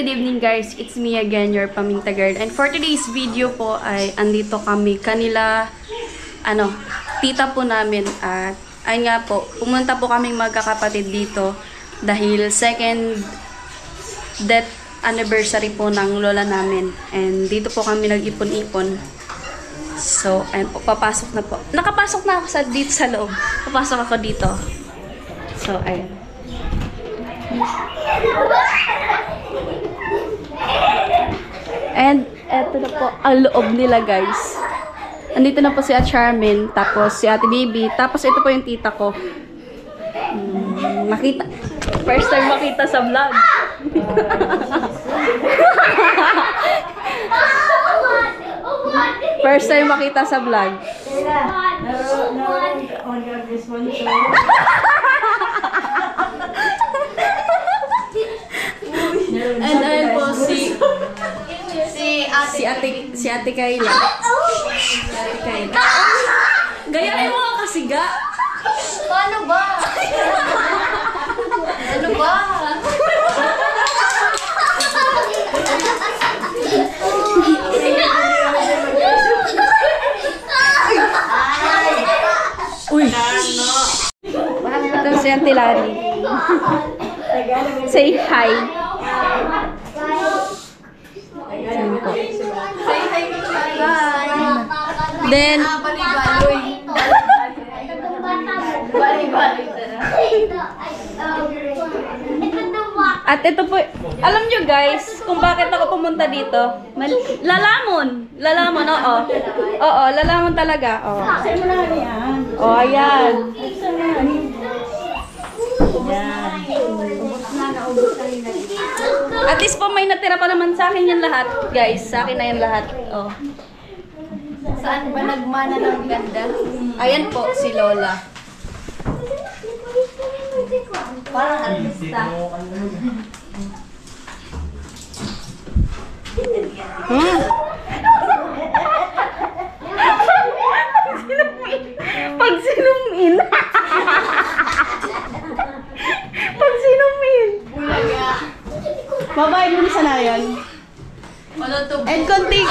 good evening guys. It's me again, your Paminta Girl. And for today's video po ay andito kami kanila, tita po namin. At ayun nga po, pumunta po kaming magkakapatid dito dahil second death anniversary po ng lola namin. And dito po kami nag-ipon-ipon. So, ayun po, papasok na po. Nakapasok na ako dito sa loob. Papasok ako dito. So, ayun. And eto na po ang loob nila guys. Andito na po si Ate Charmin, tapos si Ate Baby, tapos ito po yung tita ko. Makita. First time makita sa vlog. First time makita sa vlog. And ayun po si Ate Kayla. Si Ate Kayla. Gayahin mo ka kasi ga. Paano ba? Ano ba? Uy. Ito si Auntie Lani. Say hi. Say hi to Bye. Then, at ito po, alam nyo guys, kung bakit ako pumunta dito. Lalamon. Lalamon, oo. Oo, lalamon talaga. Oo. Oo, ayan. At least po may natira pa naman sa akin yan lahat, guys. Sa akin na yan lahat. Oh. Saan ba nagmana ng ganda? Ayan po, si Lola. Parang artista. Pag sinumin. Pag sinumin. Babae mo sa nayan. And konting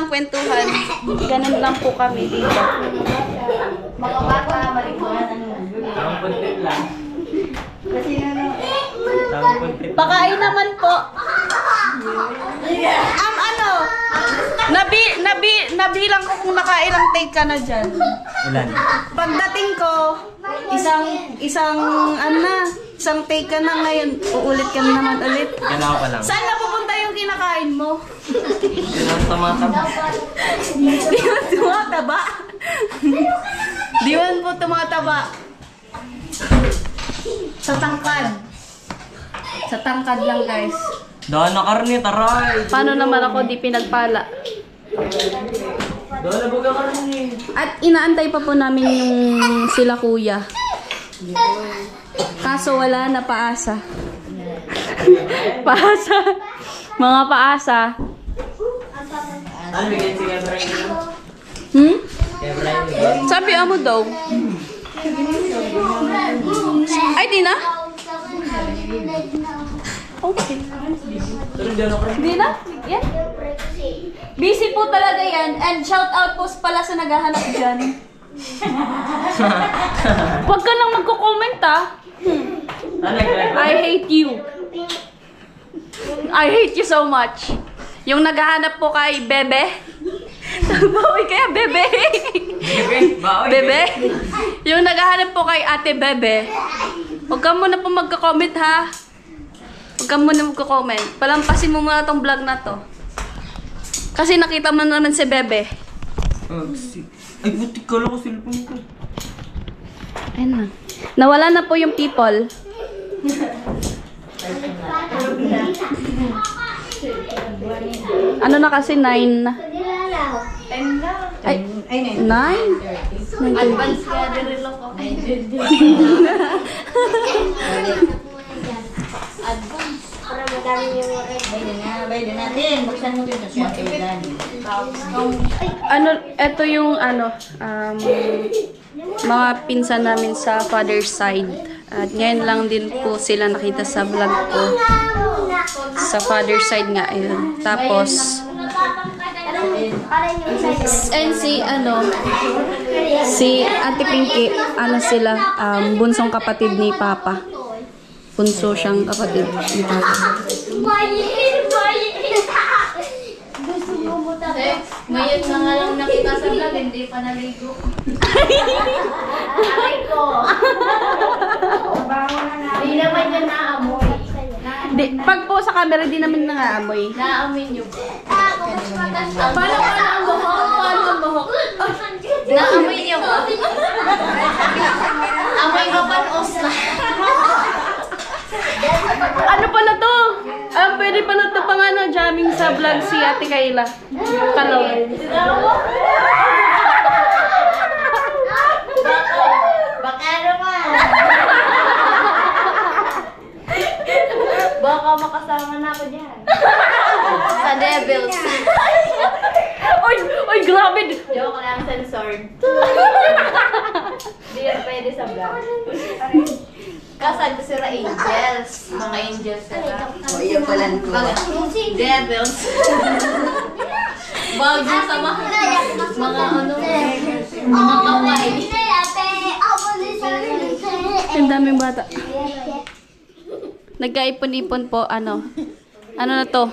kwentuhan. Ganun lang po kami dito. Mga bata, marikuan. Ang kontit lang. Pakain naman po. Nabilang ko kung nakailang take ka na dyan. Ilan? Pagdating ko, isang take ka na ngayon. Uulit ka na naman ulit. Yan ako pa lang. Saan na pupunta yung kinakain mo? Yan ang tumataba. Di man tumataba. Di man po tumataba. Sa tangkad. Sa tangkad lang guys. Daan na karne, taray! Paano naman ako di pinagpala? Daan na buga karne. At inaantay pa po namin yung sila kuya. Kaso wala na paasa. Paasa. Mga paasa. Ano, bigyan si Efrain nyo? Efrain. Sabi mo daw. Ay, di na? Okay. Di na? Yan? Busy po talaga yan. And shout out po pala sa naghahanap dyan. Huwag ka nang magko-comment I hate you. I hate you so much. Yung naghahanap po kay Bebe. Bawi kaya Bebe. Bebe? Yung naghahanap po kay Ate Bebe. Huwag ka muna po magko-comment ha. Huwag ka muna magko-comment. Palampasin mo muna tong vlog na to. Kasi nakita mo naman si Bebe. Ay, butik ka lang ko cellphone ko. Ayun na. Nawala na po yung people. Ano na kasi 9 na? 10 na. Ay, 9? Advance ka din rin ako. Advance. Para madami yung bayad natin. Buksan mo dito siya. Ito yung mga pinsan namin sa father's side. At ngayon lang din po sila nakita sa vlog ko. Sa father side nga, ayun. Tapos, and si Ate Pinky, sila, bunsong kapatid ni Papa. Bunso siyang kapatid ni Papa. Ngayon na nga lang nakita sa vlog, hindi pa naligo. Aray ko. Hindi naman yan naamoy. Pag po sa camera, di namin nangaamoy. Naamoy niyo ba? Paano ang buhok? Paano ang buhok? Naamoy niyo ba? Amoy ka panos na. Ano pala to? Pwede pala to pang jamming sa vlog si Ate Kayla. Kalaw. Baka naman. Baka makasama na ako dyan. Sa Devils. Oy, grabe! Joke lang, censored. Hindi yan pwede sa vlog. Kasal ko sila angels. Mga angels sila. O, iyo pala ko. Devils. Bago sa mga kaway. Ang daming bata. Nagkaipon-ipon po, ano na to?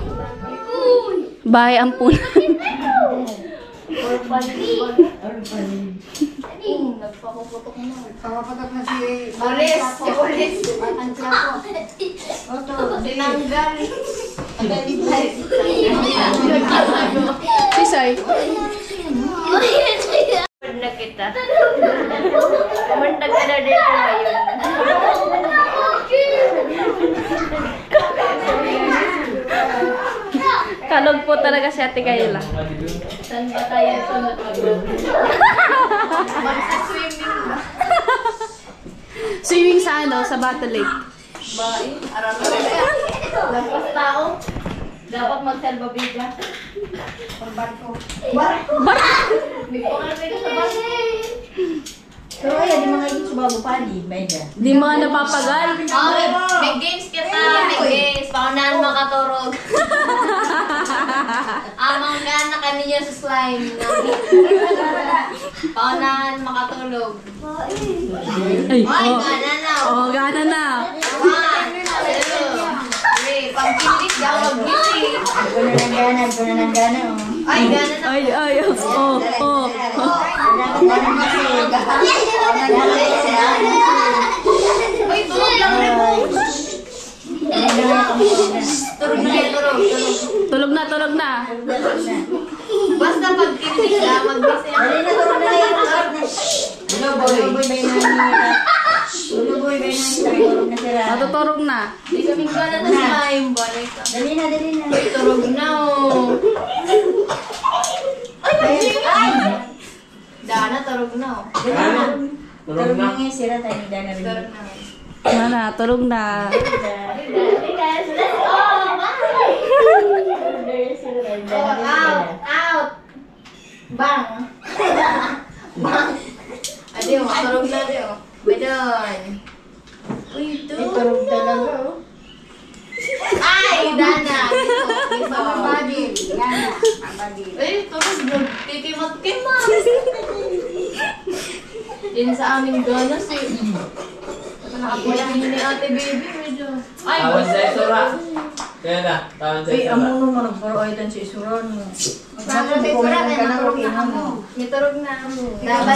Bahay ampunan. Nagpakuputok na. Papapatak na si... Olis! Olis! Oto. Tinanggal. Sisay. Na kita. Kumantag ka na dito ngayon. Kalog po talaga si Ate Kayla. Saan ba tayo sunod mag-swimming ba? Swimming sa sa Battle Lake. Bye. Aram na rin. Lampas tao. Dapat magsalbabida. Pagbarko. Barko! May pangalan kayo sa barko. Pero kaya di mga ito subago pa di. Beda. Di mga napapagal. May games kita. May games. Paunahan makaturog. Amang ka na kaniya sa slime. Paunahan makatulog. Ay, Ay, gana na. gana na. 1, 2, 3. Pag kinis, daw mag-kinis. Ito na ng gana. Ay, gana na. Ay, Uy, tulog lang rin mo. Tulog na yan, tulog. Tulog na. Basta pag kinis ka, mag-gising. Matutulog na. Di kaming gana na slime. Balay ka. Dali na. Uy, tulog na oh. Ay! Dana, tulog na oh. Tulog na nga sira tayo ni Dana rin. Tulog na. Tulog na. Out! Bang! Bang! Adi mo, tulog na adi oh. Bedon. Uy, ito. Tulog talaga. Ay, Dana! Ito. Abadin. Gana. Abadin. Uy, tulog na. Kikimot-kimot. Yan sa aming ganas eh. Nakapula ni ate baby medyo. Ay, Tawan sa isura. Kaya na, tawan sa Uy, isura. amo mo nagpuro aydan si Isuron mo. Sabi ko na natulog na ako. May turog na ako. Dapat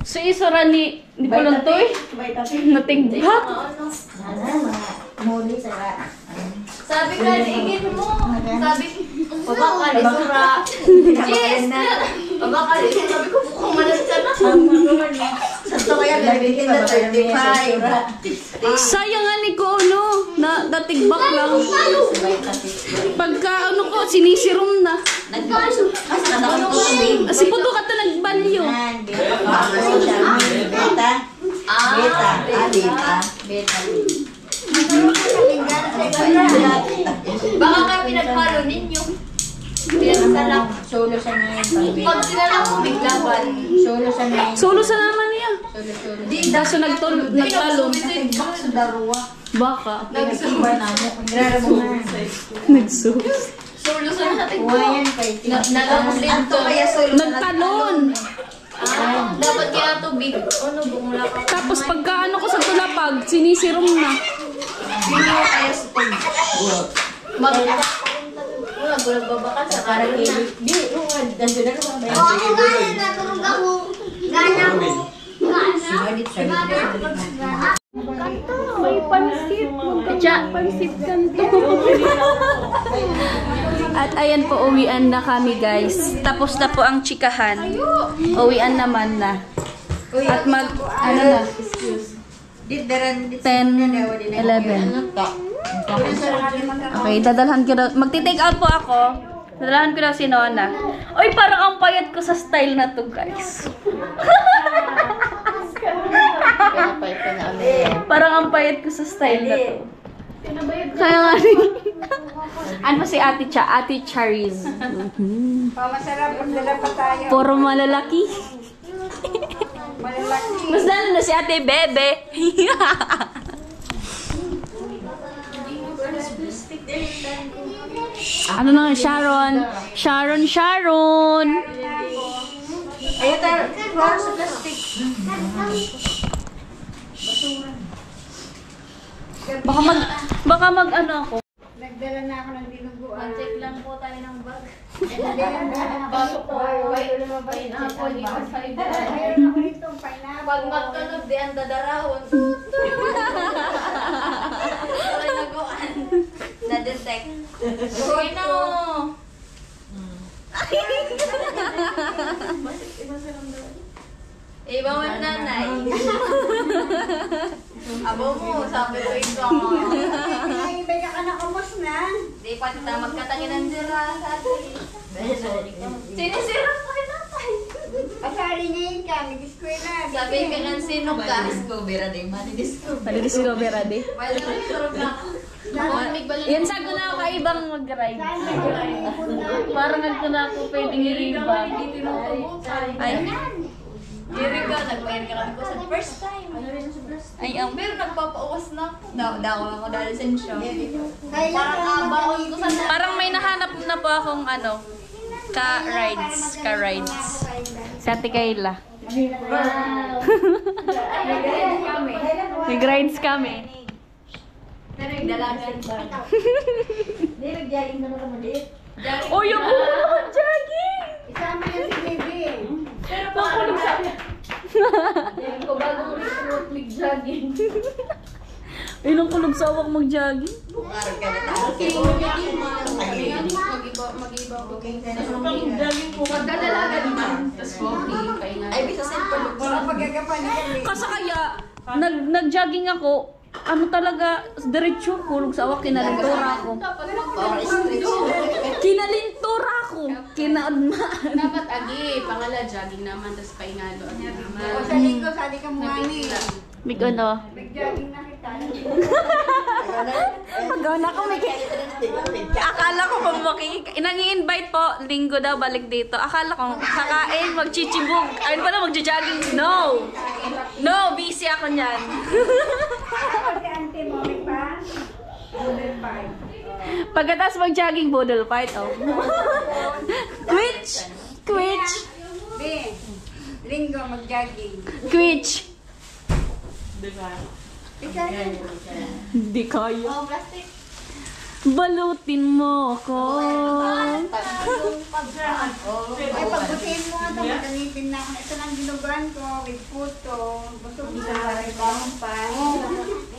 So isura ni Puluntoy, natigbak. Muli sa sabi ka, igin mo. Sabi, pabakali sura. Yes! Pabakali sura. Sabi ko, mukhang malas ka na. Santo kaya gamitin na 35. Sayang nga ni ko, natigbak lang. Pagka sinisirom na. Si Puto ka to nagbalyo. Beta. Baka kayo pinaghalo ninyo. Pinagsalak. Solo sa ngayon. Pag sinalak mo, biglaban. Solo sa ngayon. Solo sa naman niya. Solo. Kaso nagtalon. Sa darwa. Baka. Nagsuba na mo. Nagsus. Sulusan natin ko. Yan kay Nalabog din to. Nagtalon. Dapat kaya to big. Ano, bumula ka. Tapos pagka ano ko sa tulapag, sinisirong na. Hindi mo kaya sa pag... Wala, bulag babakan sa karagin. Di, nandun na naman. Ako nga, natulog ako. Gana ko. May pansit. Pansit kanto. At ayan po, uwian na kami guys. Tapos na po ang chikahan. Uwian naman na. At ano na? 10, 11. Okay, dadalhan ko daw. Magti-take out po ako. Dadalhan ko daw si Nona. Uy, parang ang payat ko sa style na to, guys. Parang ang payat ko sa style na to. Kaya nga rin. Ano si Ate Charis? Masarap, magdala pa tayo. Puro malalaki. Malalaki. Mas lalo na si Ate Bebe. Ano na nga, Sharon? Sharon! Ayun tayo, flowers sa plastic. Baka mag ano ako. Nagdala na ako ng dinuguan. Check lang po tayo ng bag. Pasok po. Pineapple dito sa iba. Mayroon ako itong pineapple. Pag magtunog, di ang dadarahon. Sorry, naguan. Na-detect. Uy, no! Iba mo nanay. Abo mo, sabi ko ito. Ay, beka ka na kumos na. Di pa kita magkatangin ng zira sa atin. Sinisira mo kay tatay. Asali niya yun ka, nag-eskwela. Sabi ka ng sino ka. Pali-discover ade. Well, turog na ako. Yan sago na ako kaibang mag-ride. Parang nagko na ako pwedeng iriba. Ay. Diri ka, nagbayar ka lang ko sa first time. Ay, Pero nagpapauwas na ako. Daw ako dahil lisensya. Kailan Parang ka abahon ko sa parang may nahanap na po akong ano, ka-rides. Sa Ate Kayla. Nag-rides kami. Pero yung dalagan ba? Hindi, nag-jogging na naman ulit. Oh, yung jogging! Isama yan si Bibi. Pero paano sabi? Ko bago ulit mag-jogging. Ilang kulog sa awak mag-jogging? Mag-iba ko. Magdadalaga naman. Tapos walking, pahinga. Ay, bisa cellphone. Walang paggagapan na kami. Kasi kaya, nag-jogging ako, ano talaga, diretsyo, kulog sa awak, kinalintura ako. Kinalintura ako! Kinaadmaan. Dapat agi, pangala jogging naman, tapos paingalo agi naman. O sa linggo, sali ka muna ni. Big ano? Nag-jogging na kita. Pag-gawa na ako, akala ko kung inang-i-invite po, linggo daw balik dito. Akala ko, kakain, magchichibog. Ayun pala, magja-jogging. No! No, busy ako niyan. Kasi ante mo, may pa. Model fight. Pagkatapos mag-jogging, budol fight, oh. Twitch! Twitch! Bi, linggo, mag-jogging. Twitch! Ikaw Hindi kaya. Oh, plastic. Balutin mo ako. Ay, pagbutin mo nga ito, magkanitin na ako. Ito lang ginugan ko, with photo. Busog na, may bawang pa.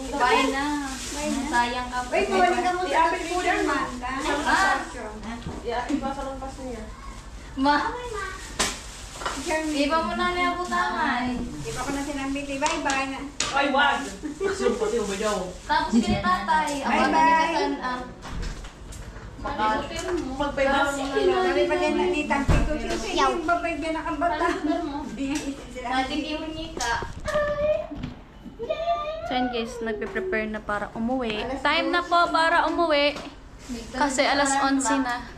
Bye na. Sayang ka pa. Uy, mawali ka mo sa apple puder man. Ma, Iba iba mo na niya butangan. ko na sinambiti. Bye-bye na. Ay, wag! Kasi pati umayaw. Tapos kini tatay, ang Bye-bye. bata ni Katan ang Sabi pa din na ni Tante ko, Susi, yung babay ka na kang bata. natikiwan niya ka. So yun guys, nagpe-prepare na para umuwi. Time na po para umuwi. Kasi alas 11 na.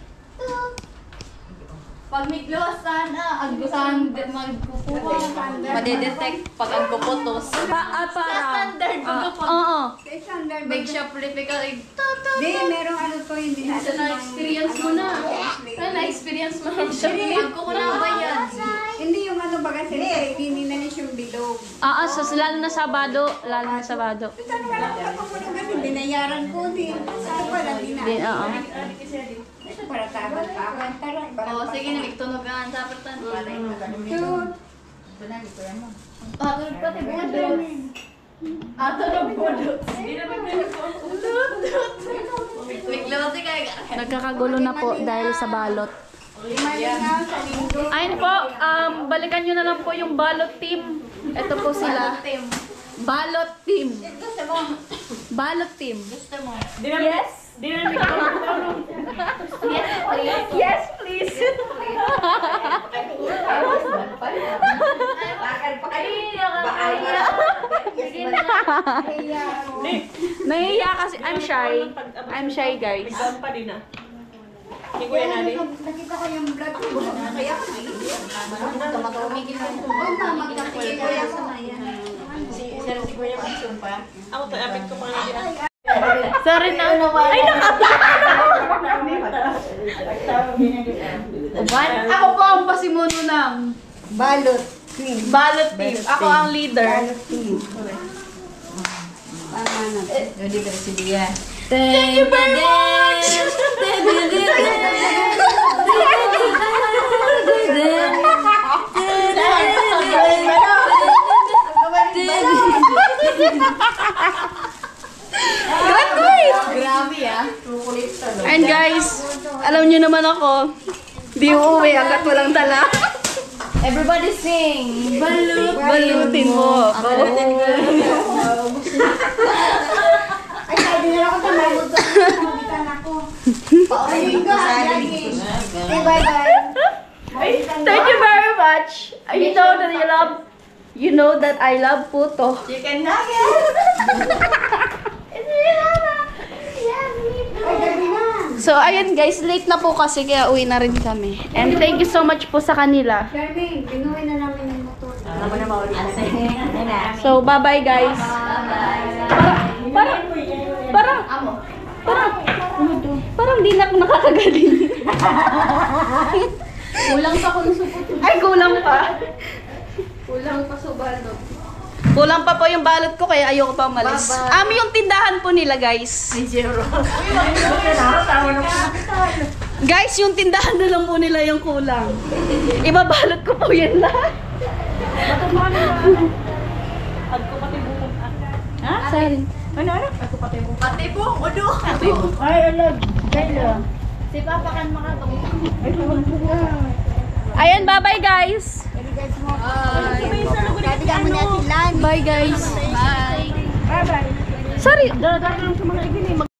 Pag may gloss sana, aggusan magkukuha. Madedetect pag ang kuputos. Para. Standard pagkupot. Oo. Kay standard. Make siya political. Di, merong ano to, hindi Sa na-experience mo na. Sa na-experience mo na siya. Magkukuha ba yan? Hindi yung ano baga sila, hindi ninanis yung bilog. Oo, so lalo na Sabado. Lalo na Sabado. Saan ka lang kapag kasi binayaran ko din. Saan pa lang Din, oo. Ito para tabal pa ako. Tara, Oo, sige na, nagtunugan. Dapat tan. Cute. Atulog pati budot. Atulog budot. Hindi na may glossy kaya. Nagkakagulo na po dahil sa balot. Limalingaw sa linggo. Ayun po, balikan nyo na lang po yung balot team. Ito po sila. Balot team. Gusto mo? Balot team. Gusto mo? Yes. Yes, please. Nahihiya kasi I'm shy. I'm shy, guys. Pa din ah. Hindi ko yan ali. Nakita ko yung blood ko. Kaya ko Tumatumigil na. huwag na magkakita ko yan sa yan. Ako to, apit ko pa nga din. Sorry na. Ay, Ako po ang pasimuno ng Balot. balot team. Ako ang leader. Thank you very much! Grabe ah. And guys, alam nyo naman ako, di uuwi hanggat walang dala. Everybody sing! Balut! Balutin mo. Ay, sabi nila ako tamamod ko. Mabitan ako. Ayun ka, lagi. Okay, bye-bye. Thank you very much. You know that I love puto. Chicken nugget! Ay, gabi na. So, ayun guys, late na po kasi kaya uwi na rin kami. And thank you so much po sa kanila. Charmaine, binuhay na namin yung motor. So, bye-bye guys. Parang di na ako nakakagaling. Kulang pa kung supot. Ay, kulang pa. Kulang pa sa balot. Kulang pa po yung balot ko kaya ayoko pa umalis. Yung tindahan po nila guys. Guys, yung tindahan na lang po nila yung kulang. Ibabalot ko po yan lahat. Ha? Sorry. Pati po, udo! Ay, alag. Si Papa kan makatong. Ayan, bye-bye guys. Dati ka mo na silan. Bye guys. Bye! Sorry. Dala-dala lang sa mga igini.